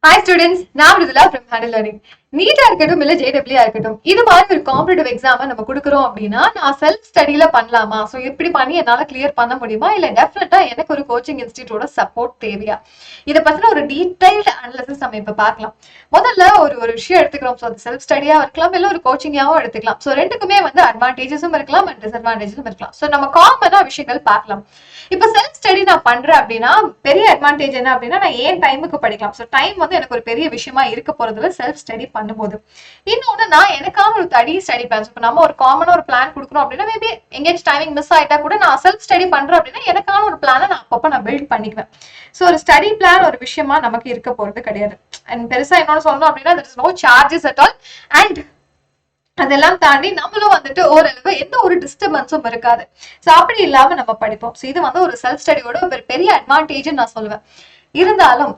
Hi students, நான் Mridula from Handle Learning. நீட்டா இருக்கட்டும் இல்ல ஜேடபிள்யூ இருக்கட்டும், இது மாதிரி ஒரு காம்படிட்டிவ் எக்ஸாம் நம்ம கொடுக்குறோம் அப்படின்னா நான் செல்ஃப் ஸ்டடியில பண்ணலாமா? சோ எப்படி பண்ணி என்னால கிளியர் பண்ண முடியுமா? இல்ல டெஃபினட்டா எனக்கு ஒரு கோச்சிங் இன்ஸ்டிடியூட்டோட சப்போர்ட் தேவையா? இதை பத்தின ஒரு டீடைல்டு அனாலிசிஸ் நம்ம இப்ப பார்க்கலாம். முதல்ல ஒரு விஷயம் எடுத்துக்கிறோம். ஸோ அது செல்ஃப் ஸ்டடியா இருக்கலாம், இல்ல ஒரு கோச்சிங்காவும் எடுத்துக்கலாம். ஸோ ரெண்டுக்குமே வந்து அட்வான்டேஜஸும் இருக்கலாம் அண்ட் டிஸ்அட்வான்டேஜஸும் இருக்கலாம். ஸோ நம்ம காமனா விஷயங்கள் பார்க்கலாம். இப்ப செல்ஃப் ஸ்டடி நான் பண்றேன் அப்படின்னா பெரிய அட்வான்டேஜ் என்ன அப்படின்னா நான் ஏன் டைமுக்கு படிக்கலாம். ஸோ டைம் வந்து எனக்கு ஒரு பெரிய விஷயமா இருக்க போறதுல செல்ஃப் ஸ்டடி பண்ணும்போது. இன்னொன்னு நான் எனக்கான ஒரு தனி ஸ்டடி பிளான். இப்போ நம்ம ஒரு காமனா ஒரு பிளான் கொடுக்கணும் அப்படின்னா மேபி எங்கேஜ் டைமிங் மிஸ் ஆயிட்டா கூட நான் செல்ஃப் ஸ்டடி பண்றேன் அப்படின்னா எனக்கான ஒரு பிளானை நான் அப்பப்போ நான் பில்ட் பண்ணிக்குவேன். ஸோ ஒரு ஸ்டடி பிளான் ஒரு விஷயமா நமக்கு இருக்க போறது கிடையாது. அண்ட் பெருசா என்னோட சொல்லணும் அப்படின்னா there is no charges at all. And அதெல்லாம் தாண்டி நம்மளும் வந்துட்டு ஓரளவு எந்த ஒரு டிஸ்டர்பன்ஸும் இருக்காது. ஸோ அப்படி இல்லாம நம்ம படிப்போம். ஸோ இது வந்து ஒரு செல்ஃப் ஸ்டடியோட ஒரு பெரிய அட்வான்டேஜ் நான் சொல்லுவேன். இருந்தாலும்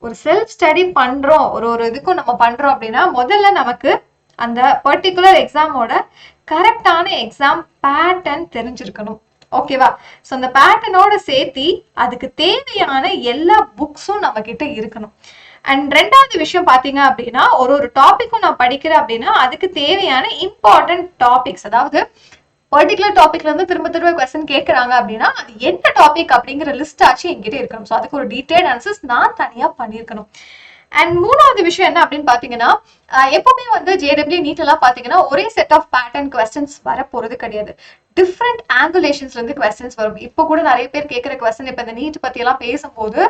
ஒரு செல்ஃப் ஸ்டடி பண்றோம், ஒரு இதுக்கும் நம்ம பண்றோம் அப்படின்னா முதல்ல நமக்கு அந்த பர்டிகுலர் எக்ஸாமோட கரெக்டான எக்ஸாம் பேட்டர்ன் தெரிஞ்சிருக்கணும். ஓகேவா? ஸோ அந்த பேட்டர்னோட சேர்த்தி அதுக்கு தேவையான எல்லா புக்ஸும் நம்ம கிட்ட இருக்கணும். அண்ட் ரெண்டாவது விஷயம் பாத்தீங்க அப்படின்னா ஒரு டாபிக்கும் நான் படிக்கிறேன் அப்படின்னா அதுக்கு தேவையான இம்பார்ட்டன்ட் டாபிக்ஸ், அதாவது பர்டிகுலர் டாபிக்ல இருந்து திரும்ப திரும்ப கொஸ்டின் கேட்கறாங்க அப்படின்னா அது என்ன டாபிக் அப்படிங்கிற லிஸ்ட் ஆச்சு என்கிட்ட இருக்கணும். ஸோ அதுக்கு ஒரு டீடைல் அனாலிசிஸ் நான் தனியா பண்ணிருக்கணும். அண்ட் மூணாவது விஷயம் என்ன அப்படின்னு பாத்தீங்கன்னா எப்பவுமே வந்து ஜேடபிள்யூ நீட் எல்லாம் பாத்தீங்கன்னா ஒரே செட் ஆஃப் பேட்டர்ன் கொஸ்டின்ஸ் வர போறது கிடையாது. டிஃப்ரெண்ட் ஆங்குலேஷன்ஸ்ல இருந்து கொஸ்டின்ஸ் வரும். இப்போ கூட நிறைய பேர் கேட்கிற கொஸ்டின் இப்ப இந்த நீட் பத்தி எல்லாம் பேசும்போது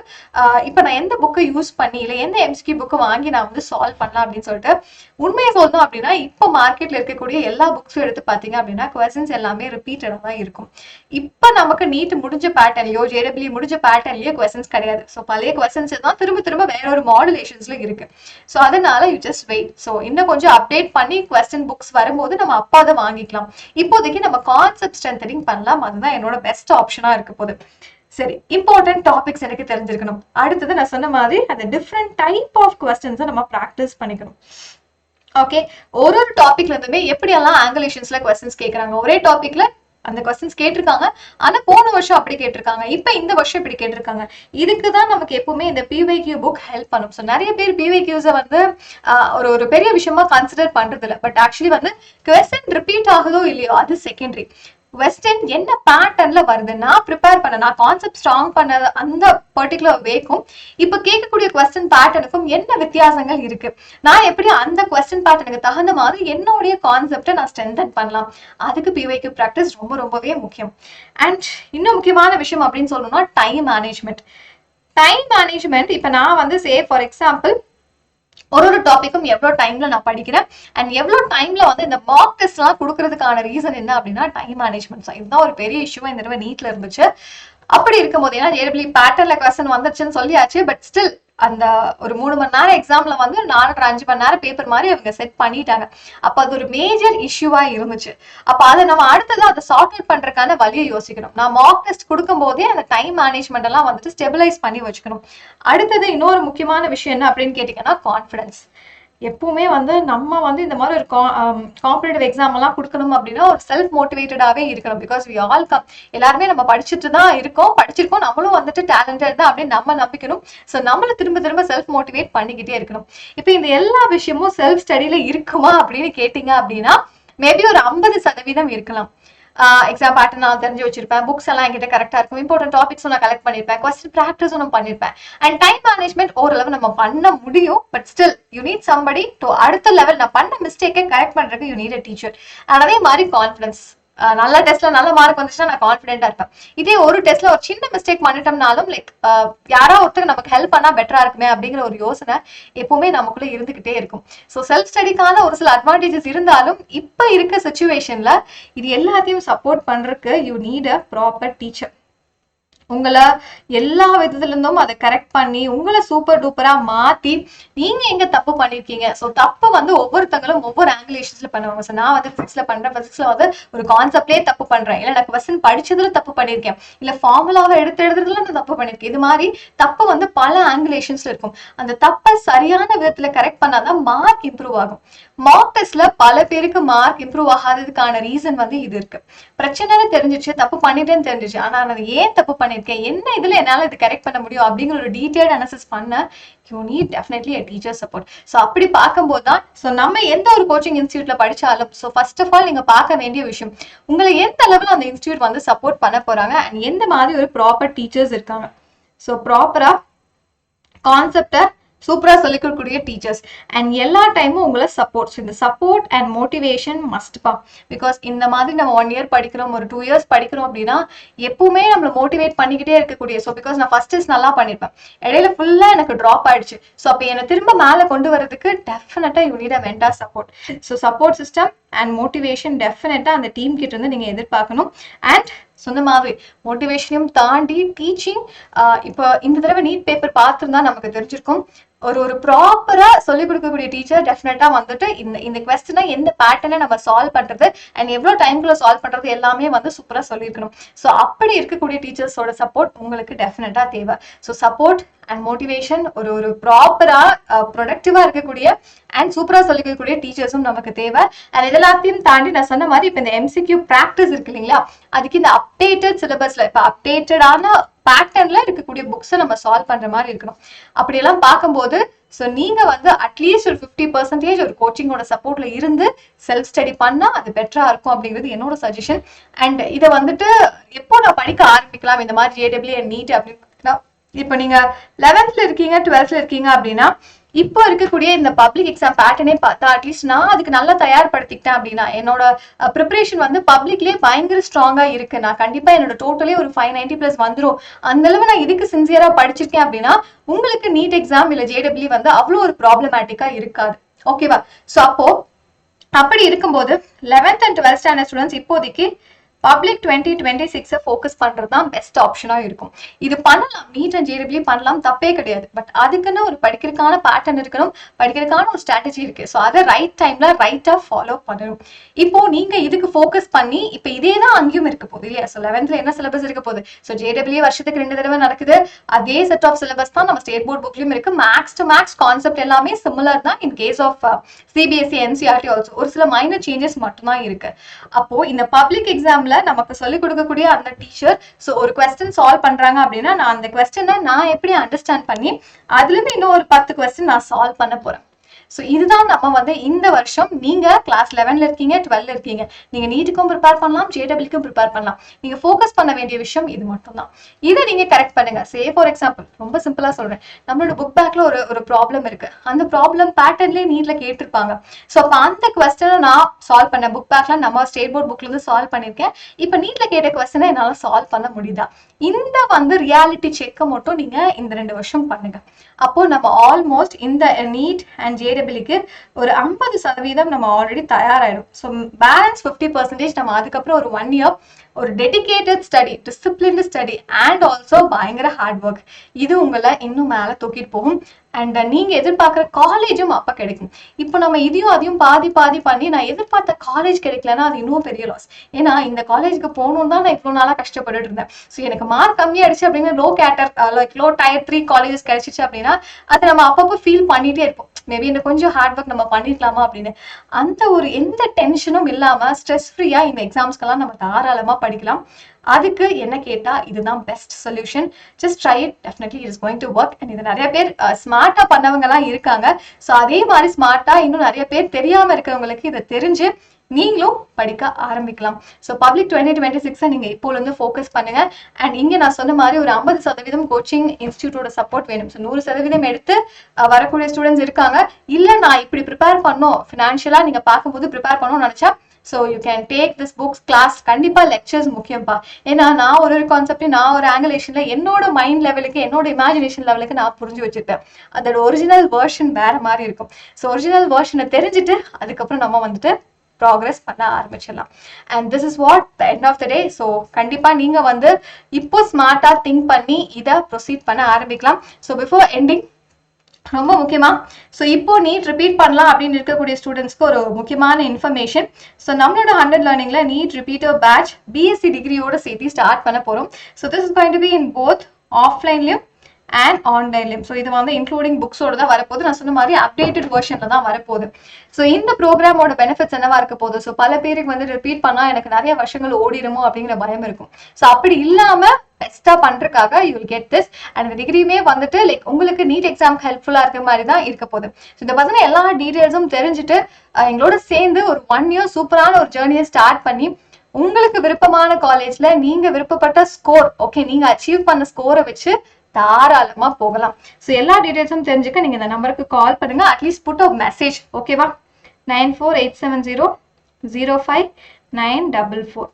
இப்ப நான் எந்த புக்கை யூஸ் பண்ணி இல்ல எந்த எம்சிக்யூ புக்கை வாங்கி நான் வந்து சால்வ் பண்ணலாம் அப்படின்னு சொல்லிட்டு உண்மையை சொல்லணும் அப்படின்னா இப்போ மார்க்கெட்ல இருக்கக்கூடிய எல்லா புக்ஸும் எடுத்து பாத்தீங்க அப்படின்னா கொஸ்டின்ஸ் எல்லாமே ரிப்பீட்டடா தான் இருக்கும். இப்ப நமக்கு நீட் முடிஞ்ச பேட்டர்ன்லயோ ஜேடபிள்யூ முடிஞ்ச பேட்டர்ன்லயோ கொஸ்டின்ஸ் கிடையாது. ஸோ பழைய கொஸ்டின்ஸ் தான் திரும்ப திரும்ப வேற ஒரு மாடுலேஷன்ஸ்ல இருக்கு. ஸோ அதனால யூ ஜஸ்ட் வெயிட். ஸோ இன்னும் கொஞ்சம் அப்டேட் பண்ணி கொஸ்டின் புக்ஸ் வரும்போது நம்ம அப்பா அதை வாங்கிக்கலாம். இப்போதைக்கு நம்ம கான்செப்ட் ஸ்ட்ரென்தனிங் பண்ணலாம். அதுதான் என்னோட பெஸ்ட் ஆப்ஷனா இருக்க போகுது. சரி, இம்பார்ட்டன்ட் டாபிக்ஸ் எனக்கு தெரிஞ்சிருக்கணும். அடுத்தது நான் சொன்ன மாதிரி அந்த டிஃப்ரெண்ட் டைப் ஆஃப் கொஸ்டின்ஸை நம்ம ப்ராக்டிஸ் பண்ணிக்கணும். ஓகே, ஒரு டாபிக்ல இருந்துமே எப்படியெல்லாம் ஆங்குலேஷன்ஸ்ல கொஸ்டின்ஸ் கேட்கறாங்க, ஒரே டாபிக்ல அந்த கொஸ்டின்ஸ் கேட்டிருக்காங்க, ஆனா போன வருஷம் அப்படி கேட்டிருக்காங்க, இப்ப இந்த வருஷம் இப்படி கேட்டிருக்காங்க. இதுக்குதான் நமக்கு எப்பவுமே இந்த பிவைக்யூ புக் ஹெல்ப் பண்ணும். ஸோ நிறைய பேர் பிவைக்யூஸை வந்து ஒரு பெரிய விஷயமா கன்சிடர் பண்றது இல்லை. பட் ஆக்சுவலி வந்து கொஸ்டின் ரிப்பீட் ஆகுதோ இல்லையோ அது செகண்டரி. கொஸ்டின் என்ன பேட்டர்ன்ல வருது, நான் ப்ரிப்பேர் பண்ண, நான் கான்செப்ட் ஸ்ட்ராங் பண்ண அந்த பர்டிகுலர் வேக்கும் இப்ப கேட்கக்கூடிய கொஸ்டின் பேட்டர்னுக்கும் என்ன வித்தியாசங்கள் இருக்கு, நான் எப்படி அந்த கொஸ்டின் பேட்டர்னுக்கு தகுந்த மாதிரி என்னுடைய கான்செப்டை நான் ஸ்ட்ரென்தன் பண்ணலாம், அதுக்கு பிவைக்யூ ப்ராக்டிஸ் ரொம்பவே முக்கியம். அண்ட் இன்னும் முக்கியமான விஷயம் அப்படின்னு சொல்லணும்னா டைம் மேனேஜ்மெண்ட். டைம் மேனேஜ்மெண்ட் இப்ப நான் வந்து ஃபார் எக்ஸாம்பிள் ஒரு டாபிக்கும் எவ்வளவு டைம்ல நான் படிக்கிறேன் அண்ட் எவ்வளவு டைம்ல வந்து இந்த மார்க் டெஸ்ட் எல்லாம் கொடுக்கறதுக்கான ரீசன் என்ன அப்படின்னா டைம் மேனேஜ்மெண்ட். இதுதான் ஒரு பெரிய இஷ்யூ இந்த தடவை நீட்ல இருந்துச்சு. அப்படி இருக்கும் போது ஏன்னா ஜேடபிள்யூ பேட்டர்ன்ல கொஸ்டின் வந்துருச்சுன்னு சொல்லியாச்சு, பட் ஸ்டில் அந்த ஒரு 3 மணி நேரம் எக்ஸாம்ல வந்து 4-5 மணி நேரம் பேப்பர் மாதிரி அவங்க செட் பண்ணிட்டாங்க. அப்ப அது ஒரு மேஜர் இஷ்யூவா இருந்துச்சு. அப்ப அதை நம்ம அடுத்தது அதை சார்ட் அவுட் பண்றதுக்கான வழியை யோசிக்கணும். நான் மார்க் டெஸ்ட் கொடுக்கும் போதே அந்த டைம் மேனேஜ்மெண்ட் எல்லாம் வந்துட்டு ஸ்டெபிலைஸ் பண்ணி வச்சுக்கணும். அடுத்தது இன்னொரு முக்கியமான விஷயம் என்ன அப்படின்னு கேட்டீங்கன்னா கான்ஃபிடன்ஸ். எப்பவுமே வந்து நம்ம வந்து இந்த மாதிரி ஒரு காம்படிட்டிவ் எக்ஸாம் எல்லாம் கொடுக்கணும் அப்படின்னா ஒரு செல்ஃப் மோட்டிவேட்டடாவே இருக்கணும். பிகாஸ் வி ஆல் எல்லாருமே நம்ம படிச்சுட்டு தான் இருக்கோம், படிச்சிருக்கோம், நம்மளும் வந்துட்டு டேலண்டட் தான் அப்படின்னு நம்ம நம்பிக்கணும். ஸோ நம்மள திரும்ப திரும்ப செல்ஃப் மோட்டிவேட் பண்ணிக்கிட்டே இருக்கணும். இப்போ இந்த எல்லா விஷயமும் செல்ஃப் ஸ்டடியில இருக்குமா அப்படின்னு கேட்டீங்க அப்படின்னா மேபி ஒரு 50% இருக்கலாம். எக்ஸாம் பேட்டர்ன் நான் தெரிஞ்சு வச்சிருப்பேன், புக்ஸ் எல்லாம் என்கிட்ட கரெக்டா இருக்கும், இம்பார்ட்டன்ட் டாபிக்ஸும் நான் கலெக்ட் பண்ணிருப்பேன், கொஸ்டின் ப்ராக்டிஸும் நான் பண்ணிருப்பேன். அண்ட் டைம் மேனேஜ்மெண்ட் ஓரளவு நம்ம பண்ண முடியும். But still you need somebody to அடுத்த லெவல் நான் பண்ண மிஸ்டேக்கை கரெக்ட் பண்றதுக்கு யூ நீட் அ டீச்சர். அதே மாதிரி கான்ஃபிடன்ஸ். நல்ல டெஸ்ட்ல நல்ல மார்க் வந்துச்சுன்னா நான் கான்ஃபிடென்ட்டா இருப்பேன். இதே ஒரு டெஸ்ட்ல ஒரு சின்ன மிஸ்டேக் பண்ணிட்டோம்னாலும் லைக் யாரோ ஒருத்தர் நமக்கு ஹெல்ப் பண்ணா பெட்டரா இருக்குமே அப்படிங்கிற ஒரு யோசனை எப்பவுமே நமக்குள்ள இருந்துகிட்டே இருக்கும். ஸோ செல்ஃப் ஸ்டடிக்கான ஒரு சில அட்வான்டேஜஸ் இருந்தாலும் இப்ப இருக்க சிச்சுவேஷன்ல இது எல்லாத்தையும் சப்போர்ட் பண்றதுக்கு you need a proper teacher. உங்களை எல்லா விதத்துல இருந்தும் அதை கரெக்ட் பண்ணி உங்களை சூப்பர் டூப்பரா மாத்தி நீங்க எங்க தப்பு பண்ணிருக்கீங்க. ஸோ தப்பு வந்து ஒவ்வொருத்தங்களும் ஒவ்வொரு ஆங்குலேஷன்ஸ்ல பண்ணுவாங்க. ஸோ நான் வந்து பிசிக்ஸ்ல பண்றேன், பிசிக்ஸ்ல வந்து ஒரு கான்செப்ட்லேயே தப்பு பண்றேன், இல்ல நான் கொஸ்டின் படிச்சதுல தப்பு பண்ணிருக்கேன், இல்ல ஃபார்முலாவை எடுத்து எழுதுறதுல நான் தப்பு பண்ணிருக்கேன். இது மாதிரி தப்பு வந்து பல ஆங்குலேஷன்ஸ்ல இருக்கும். அந்த தப்பை சரியான விதத்துல கரெக்ட் பண்ணாதான் மார்க் இம்ப்ரூவ் ஆகும். மார்க் டெஸ்ட்ல பல பேருக்கு மார்க் இம்ப்ரூவ் ஆகாததுக்கான ரீசன் வந்து இது இருக்கு. பிரச்சனைன்னு தெரிஞ்சிச்சு, தப்பு பண்ணிட்டேன்னு தெரிஞ்சிச்சு, ஆனா நான் ஏன் தப்பு பண்ணிட்டேன் பண்ணிருக்கேன், என்ன இதுல என்னால இது கரெக்ட் பண்ண முடியும் அப்படிங்கிற ஒரு டீடைல்ட் அனாலிசிஸ் பண்ண you need definitely a teacher support. So அப்படி பார்க்கும்போது தான் ஸோ நம்ம எந்த ஒரு கோச்சிங் இன்ஸ்டியூட்ல படிச்சாலும் ஸோ ஃபர்ஸ்ட் ஆஃப் ஆல் நீங்க பார்க்க வேண்டிய விஷயம் உங்களை எந்த அளவில் அந்த இன்ஸ்டியூட் வந்து சப்போர்ட் பண்ண போறாங்க அண்ட் எந்த மாதிரி ஒரு ப்ராப்பர் டீச்சர்ஸ் இருக்காங்க. ஸோ ப்ராப்பரா கான்செப்டை சூப்பரா சொல்லிக் கொடுக்கக்கூடிய டீச்சர்ஸ் அண்ட் எல்லா டைமும் உங்களை சப்போர்ட்ஸ், இந்த சப்போர்ட் அண்ட் மோட்டிவேஷன் மஸ்ட்பா. பிகாஸ் இந்த மாதிரி நம்ம 1 year படிக்கிறோம், ஒரு 2 years படிக்கிறோம் அப்படின்னா எப்பவுமே நம்மளை மோட்டிவேட் பண்ணிக்கிட்டே இருக்கக்கூடிய. ஸோ பிகாஸ் நான் ஃபர்ஸ்ட் டெஸ்ட் நல்லா பண்ணிருப்பேன், இடையில ஃபுல்லா எனக்கு ட்ராப் ஆயிடுச்சு. ஸோ அப்போ என்னை திரும்ப மேலே கொண்டு வரதுக்கு டெஃபினட்டா you need a mentor support. So support system and motivation டெஃபினட்டா அந்த டீம் கிட்ட இருந்து நீங்க எதிர்பார்க்கணும். அண்ட் சொந்த மாதிரி மோட்டிவேஷனையும் தாண்டி டீச்சிங், இப்போ இந்த தடவை நீட் பேப்பர் பார்த்துருந்தா நமக்கு தெரிஞ்சிருக்கும், ஒரு ப்ராப்பரா சொல்லிக் கொடுக்கக்கூடிய டீச்சர் டெஃபினட்டா வந்துட்டு இந்த கொஸ்டினை எந்த பேட்டர்னை நம்ம சால்வ் பண்றது அண்ட் எவ்வளவு டைம்குள்ள சால்வ் பண்றது எல்லாமே வந்து சூப்பரா சொல்லியிருக்கணும். ஸோ அப்படி இருக்கக்கூடிய டீச்சர்ஸோட சப்போர்ட் உங்களுக்கு டெஃபினட்டா தேவை. ஸோ சப்போர்ட் அண்ட் மோட்டிவேஷன், ஒரு ப்ராப்பரா ப்ரொடக்டிவா இருக்கக்கூடிய அண்ட் சூப்பரா சொல்லிக்கக்கூடிய டீச்சர்ஸும் நமக்கு தேவை. அண்ட் இதெல்லாத்தையும் தாண்டி நான் சொன்ன மாதிரி இப்போ இந்த MCQ ப்ராக்டிஸ் இருக்கு இல்லைங்களா, அதுக்கு இந்த அப்டேட்டட் சிலபஸ்ல இப்போ அப்டேட்டடான பேட்டர்ன்ல இருக்கக்கூடிய புக்ஸை நம்ம சால்வ் பண்ற மாதிரி இருக்கணும். அப்படியெல்லாம் பார்க்கும்போது ஸோ நீங்க வந்து அட்லீஸ்ட் ஒரு 50% ஒரு கோச்சிங்கோட சப்போர்ட்ல இருந்து செல்ஃப் ஸ்டடி பண்ணா அது பெட்டரா இருக்கும் அப்படிங்கிறது என்னோட சஜஷன். அண்ட் இதை வந்துட்டு எப்போ நான் படிக்க ஆரம்பிக்கலாம் இந்த மாதிரி JEE அண்ட் நீட் அப்படின்னா, இப்போ நீங்க 11th இருக்கீங்க 12th இருக்கீங்க அப்படின்னா இப்போ இருக்கக்கூடிய இந்த பப்ளிக் எக்ஸாம் பேட்டர்னே பார்த்தா அட்லீஸ்ட் நான் அதுக்கு நல்லா தயார்படுத்திக்கிட்டேன் அப்படின்னா என்னோட ப்ரிப்பரேஷன் வந்து பப்ளிக்லேயே பயங்கர ஸ்ட்ராங்கா இருக்கு. நான் கண்டிப்பா என்னோட டோட்டலே ஒரு 590+ வந்துடும். அந்த அளவு நான் இதுக்கு சின்சியரா படிச்சிருக்கேன் அப்படின்னா உங்களுக்கு நீட் எக்ஸாம் இல்ல JEE வந்து அவ்வளோ ஒரு ப்ராப்ளமேட்டிக்கா இருக்காது. ஓகேவா? ஸோ அப்படி இருக்கும்போது 11th and 12th standard students இப்போதைக்கு பப்ளிக் 2026 ஃபோக்கஸ் பண்றது தான் பெஸ்ட் ஆப்ஷனா இருக்கும். இது பண்ணலாம், நீட் அண்ட் JEE பண்ணலாம், தப்பே கிடையாது. பட் அதுக்குன்னு ஒரு படிக்கிறதுக்கான பேட்டர்ன் இருக்கணும், படிக்கிறதுக்கான ஒரு ஸ்ட்ராட்டஜி இருக்கு. ஸோ அதை ரைட் டைம்ல ரைட்டா ஃபாலோ பண்ணணும். இப்போ நீங்க இதுக்கு ஃபோக்கஸ் பண்ணி இப்போ இதே தான் அங்கேயும் இருக்க போகுது இல்லையா? ஸோ 11th என்ன சிலபஸ் இருக்க போகுது? ஸோ JEE வருஷத்துக்கு 2 தடவை நடக்குது. அதே செட் ஆஃப் சிலபஸ் தான் நம்ம ஸ்டேட் போர்ட் புக்லயும் இருக்கு. மேக்ஸ் டு மேக்ஸ் கான்செப்ட் எல்லாமே சிமிலர் தான். In case of CBSE NCERT also ஒரு சில மைனர் சேஞ்சஸ் மட்டும்தான் இருக்கு. அப்போ இந்த பப்ளிக் எக்ஸாம்ல நமக்கு சொல்லிக் கொடுக்கக்கூடிய அந்த டீச்சர் ஸோ ஒரு கொஸ்டின் சால்வ் பண்றாங்க அப்படின்னா நான் அந்த கொஸ்டினை நான் எப்படி அண்டர்ஸ்டாண்ட் பண்ணி அதுல இருந்து இன்னும் ஒரு 10 கொஸ்டின் நான் சால்வ் பண்ண போறேன். ஸோ இதுதான் நம்ம வந்து இந்த வருஷம் நீங்க கிளாஸ் 11ல இருக்கீங்க 12ல இருக்கீங்க, நீங்க நீட்டுக்கும் ப்ரிப்பேர் பண்ணலாம், JEEக்கும் ப்ரிப்பேர் பண்ணலாம். நீங்க ஃபோக்கஸ் பண்ண வேண்டிய விஷயம் இது மட்டும் தான். இதை நீங்க கரெக்ட் பண்ணுங்க. சே ஃபார் எக்ஸாம்பிள் ரொம்ப சிம்பிளா சொல்றேன், நம்மளோட புக் பேக்ல ஒரு ப்ராப்ளம் இருக்கு, அந்த ப்ராப்ளம் பேட்டர்ன்லேயே நீட்ல கேட்டிருப்பாங்க. ஸோ அப்போ அந்த கொஸ்டினை நான் சால்வ் பண்ண புக் பேக்ல நம்ம ஸ்டேட் போர்ட் புக்ல இருந்து சால்வ் பண்ணிருக்கேன். இப்போ நீட்ல கேட்ட கொஸ்டினை என்னால சால்வ் பண்ண முடியுதா? இந்த வந்து ரியாலிட்டி செக்கை மட்டும் நீங்க இந்த 2 வருஷம் பண்ணுங்க. அப்போ நம்ம ஆல்மோஸ்ட் இந்த நீட் அண்ட் JEEக்கு ஒரு 50% நம்ம ஆல்ரெடி தயாராயிடும். ஸோ பேலன்ஸ் 50% நம்ம அதுக்கப்புறம் ஒரு 1 year ஒரு dedicated study, disciplined study and also பயங்கர ஹார்ட் ஒர்க், இது உங்களை இன்னும் மேலே தூக்கிட்டு போகும். அண்ட் நீங்க எதிர்பார்க்குற காலேஜும் அப்ப கிடைக்கும். இப்போ நம்ம இதையும் அதையும் பாதி பண்ணி நான் எதிர்பார்த்த காலேஜ் கிடைக்கலன்னா அது இன்னும் பெரிய லாஸ். ஏன்னா இந்த காலேஜுக்கு போகணும் தான் நான் இவ்வளோ நாளாக கஷ்டப்பட்டுட்டு இருந்தேன். ஸோ எனக்கு மார்க் கம்மியாயிடுச்சு அப்படின்னா லோ டயர் 3 காலேஜஸ் கிடைச்சிச்சு அப்படின்னா அதை நம்ம அப்பப்போ ஃபீல் பண்ணிட்டே இருப்போம், மேபி இந்த கொஞ்சம் ஹார்ட் ஒர்க் நம்ம பண்ணிருக்கலாமா அப்படின்னு. அந்த ஒரு எந்த டென்ஷனும் இல்லாம ஸ்ட்ரெஸ் ஃப்ரீயா இந்த எக்ஸாம்ஸ்க்கெல்லாம் நம்ம தாராளமா படிக்கலாம். அதுக்கு என்ன கேட்டா இதுதான் best solution. Just try it, definitely it is going to work. And இது நிறைய பேர் ஸ்மார்ட்டா பண்ணவங்க எல்லாம் இருக்காங்க. ஸோ அதே மாதிரி ஸ்மார்ட்டா இன்னும் நிறைய பேர் தெரியாம இருக்கிறவங்களுக்கு இதை தெரிஞ்சு நீங்களும் படிக்க ஆரம்பிக்கலாம். ஸோ பப்ளிக் 2026 நீங்க இப்போல இருந்து ஃபோக்கஸ் பண்ணுங்க. அண்ட் இங்க நான் சொன்ன மாதிரி ஒரு 50% கோச்சிங் இன்ஸ்டியூட்டோட சப்போர்ட் வேணும். ஸோ 100% எடுத்து வரக்கூடிய ஸ்டூடெண்ட்ஸ் இருக்காங்க. இல்ல நான் இப்படி ப்ரிப்பேர் பண்ணோம், ஃபினான்ஷியலா நீங்க பார்க்கும்போது ப்ரிப்பேர் பண்ணணும்னு நினைச்சா so you can take this books class. கண்டிப்பா லெக்சர்ஸ் முக்கியம்ப்பா. ஏன்னா நான் ஒரு கான்செப்ட் நான் ஒரு ஆங்குலேஷன்ல என்னோட மைண்ட் லெவலுக்கு என்னோட இமேஜினேஷன் லெவலுக்கு நான் புரிஞ்சு வச்சிருப்பேன். அதோட ஒரிஜினல் வெர்ஷன் வேற மாதிரி இருக்கும். ஸோ ஒரிஜினல் வெர்ஷனை தெரிஞ்சுட்டு அதுக்கப்புறம் நம்ம வந்துட்டு ப்ராக்ரஸ் பண்ண ஆரம்பிச்சிடலாம். And this is what the end of the day. So கண்டிப்பா நீங்க வந்து இப்போ ஸ்மார்ட்டா திங்க் பண்ணி இதை ப்ரொசீட் பண்ண ஆரம்பிக்கலாம். ஸோ பிஃபோர் எண்டிங் ரொம்ப முக்கியமா ஸோ இப்போ நீட் ரிப்பீட் பண்ணலாம் அப்படின்னு இருக்கக்கூடிய ஸ்டூடெண்ட்ஸ்க்கு ஒரு முக்கியமான இன்ஃபர்மேஷன். ஸோ நம்மளோட 100 லேர்னிங்ல நீட் ரிப்பீட்டர் பேட்ச் BSc டிகிரியோட சேர்த்து ஸ்டார்ட் பண்ண போறோம். So this is going to be in both ஆஃப்லைன்லயும் அண்ட் ஆன்லைன்லையும். ஸோ இது வந்து இன்க்ளூடிங் புக்ஸோட தான் வரப்போகுது. நான் சொன்ன மாதிரி அப்டேட்டட் வெர்ஷன்ல தான் வரப்போகுது. ஸோ இந்த ப்ரோக்ராமோட பெனிஃபிட்ஸ் என்னவா இருக்க போகுது? ஸோ பல பேருக்கு வந்து ரிப்பீட் பண்ணா எனக்கு நிறைய வருஷங்கள் ஓடிடுமோ அப்படிங்கிற பயம் இருக்கும். ஸோ அப்படி இல்லாம பெஸ்டா பண்றதுக்காக you will get this. And இந்த டிகிரியுமே வந்துட்டு லைக் உங்களுக்கு நீட் எக்ஸாம் ஹெல்ப்ஃபுல்லா இருக்க மாதிரி தான் இருக்க போகுது. ஸோ இந்த பத்தின எல்லா டீடைல்ஸும் தெரிஞ்சுட்டு எங்களோட சேர்ந்து ஒரு 1 year சூப்பரான ஒரு ஜேர்னியை ஸ்டார்ட் பண்ணி உங்களுக்கு விருப்பமான காலேஜ்ல நீங்க விருப்பப்பட்ட ஸ்கோர், ஓகே, நீங்க அச்சீவ் பண்ண ஸ்கோரை வச்சு தாராளமா போகலாம். ஸோ எல்லா டீடைல்ஸும் தெரிஞ்சுக்க நீங்க இந்த நம்பருக்கு கால் பண்ணுங்க. அட்லீஸ்ட் புட் அ மெசேஜ், ஓகேவா? 9487005944.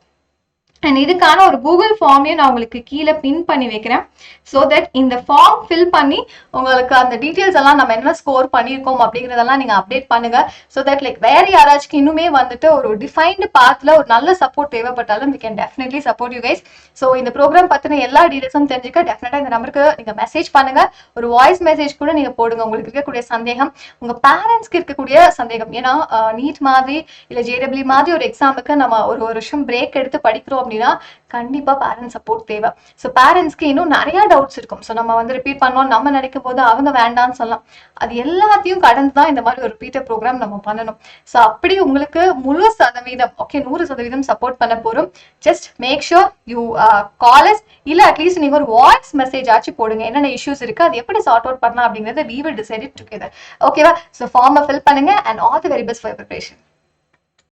அண்ட் இதுக்கான ஒரு கூகுள் ஃபார்மையும் நான் உங்களுக்கு கீழே பின் பண்ணி வைக்கிறேன். ஸோ தட் இந்த ஃபார்ம் ஃபில் பண்ணி உங்களுக்கு அந்த டீட்டெயில்ஸ் எல்லாம் நம்ம என்ன ஸ்கோர் பண்ணியிருக்கோம் அப்படிங்கிறதெல்லாம் நீங்க அப்டேட் பண்ணுங்க. ஸோ தட் லைக் வேற யாராச்சும் இன்னுமே வந்துட்டு ஒரு டிஃபைன்டு பாத்ல ஒரு நல்ல சப்போர்ட் தேவைப்பட்டாலும் we can definitely support you guys. So இந்த ப்ரோக்ராம் பத்தின எல்லா டீடைல்ஸும் தெரிஞ்சுக்க டெஃபினட்டா இந்த நம்பருக்கு நீங்க மெசேஜ் பண்ணுங்க. ஒரு வாய்ஸ் மெசேஜ் கூட நீங்க போடுங்க. உங்களுக்கு இருக்கக்கூடிய சந்தேகம், உங்க பேரண்ட்ஸ்க்கு இருக்கக்கூடிய சந்தேகம். ஏன்னா நீட் மாதிரி இல்ல JEE மாதிரி ஒரு எக்ஸாமுக்கு நம்ம ஒரு வருஷம் பிரேக் எடுத்து படிக்கிறோம் அப்படின்னா கண்டிப்பா பேரண்ட்ஸ் சப்போர்ட் தேவை. ஸோ பேரண்ட்ஸ்க்கு இன்னும் நிறைய டவுட்ஸ் இருக்கும். ஸோ நம்ம வந்து ரிப்பீட் பண்ணோம் நம்ம நினைக்கும் போது அவங்க வேண்டாம்னு சொல்லலாம். அது எல்லாத்தையும் கடந்து தான் இந்த மாதிரி ஒரு ரிப்பீட்டர் ப்ரோக்ராம் நம்ம பண்ணணும். ஸோ அப்படி உங்களுக்கு முழு சதவீதம், ஓகே, 100% சப்போர்ட் பண்ண போறோம். Just make sure you call us, இல்ல அட்லீஸ்ட் நீங்க ஒரு வாய்ஸ் மெசேஜ் ஆச்சு போடுங்க. என்னென்ன இஷ்யூஸ் இருக்கு, அது எப்படி சார்ட் அவுட் பண்ணலாம் அப்படிங்கறத we will decide it together. ஓகேவா? ஸோ ஃபார்மை ஃபில் பண்ணுங்க. And all the very best for preparation.